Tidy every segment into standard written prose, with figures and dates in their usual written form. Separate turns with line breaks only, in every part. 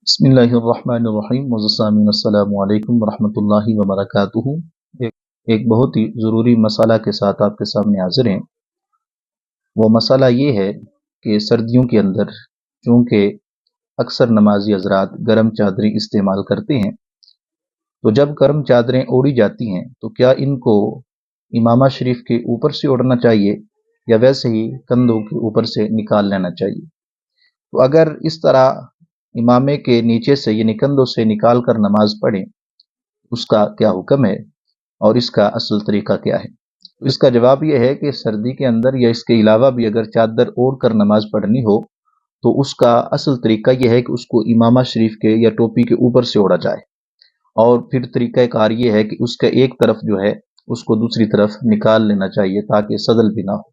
بسم اللہ الرحمن الرحیم والسلام السلام علیکم ورحمۃ اللہ وبرکاتہ۔ ایک بہت ہی ضروری مسئلہ کے ساتھ آپ کے سامنے حاضر ہیں۔ وہ مسئلہ یہ ہے کہ سردیوں کے اندر چونکہ اکثر نمازی حضرات گرم چادریں استعمال کرتے ہیں، تو جب گرم چادریں اوڑھی جاتی ہیں تو کیا ان کو امامہ شریف کے اوپر سے اوڑھنا چاہیے یا ویسے ہی کندھوں کے اوپر سے نکال لینا چاہیے؟ تو اگر اس طرح امامے کے نیچے سے یعنی کندھوں سے نکال کر نماز پڑھیں، اس کا کیا حکم ہے اور اس کا اصل طریقہ کیا ہے؟ اس کا جواب یہ ہے کہ سردی کے اندر یا اس کے علاوہ بھی اگر چادر اوڑھ کر نماز پڑھنی ہو تو اس کا اصل طریقہ یہ ہے کہ اس کو امامہ شریف کے یا ٹوپی کے اوپر سے اوڑھا جائے، اور پھر طریقہ کار یہ ہے کہ اس کا ایک طرف جو ہے اس کو دوسری طرف نکال لینا چاہیے تاکہ سدل بھی نہ ہو۔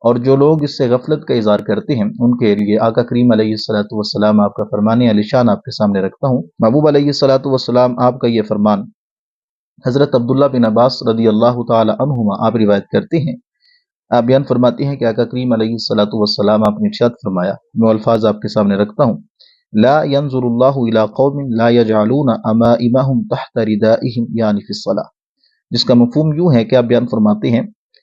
اور جو لوگ اس سے غفلت کا اظہار کرتے ہیں ان کے لیے آقا کریم علیہ الصلوۃ والسلام آپ کا فرمان علی شان آپ کے سامنے رکھتا ہوں۔ محبوب علیہ الصلوۃ والسلام آپ کا یہ فرمان حضرت عبداللہ بن عباس رضی اللہ تعالی عنہما آپ روایت کرتے ہیں، آپ بیان فرماتے ہیں کہ آقا کریم علیہ الصلوۃ والسلام آپ نے ارشاد فرمایا، میں الفاظ آپ کے سامنے رکھتا ہوں، لا ينظر اللہ الى قوم لا يجعلون امائمهم تحت ردائهم یعنی فی الصلاۃ، جس کا مفہوم یوں ہے کہ آپ بیان فرماتے ہیں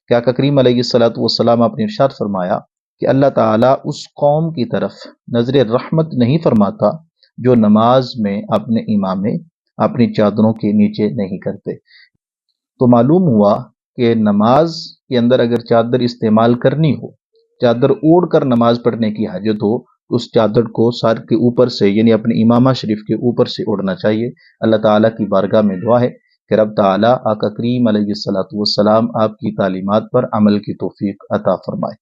کہ آقا کریم علیہ الصلوۃ والسلام آپ نے ارشاد فرمایا کہ اللہ تعالیٰ اس قوم کی طرف نظر رحمت نہیں فرماتا جو نماز میں اپنے امامے اپنی چادروں کے نیچے نہیں کرتے۔ تو معلوم ہوا کہ نماز کے اندر اگر چادر استعمال کرنی ہو، چادر اوڑھ کر نماز پڑھنے کی حاجت ہو تو اس چادر کو سر کے اوپر سے یعنی اپنے امامہ شریف کے اوپر سے اوڑھنا چاہیے۔ اللہ تعالیٰ کی بارگاہ میں دعا ہے کہ رب تعالیٰ آقا کریم علیہ الصلوۃ والسلام آپ کی تعلیمات پر عمل کی توفیق عطا فرمائے۔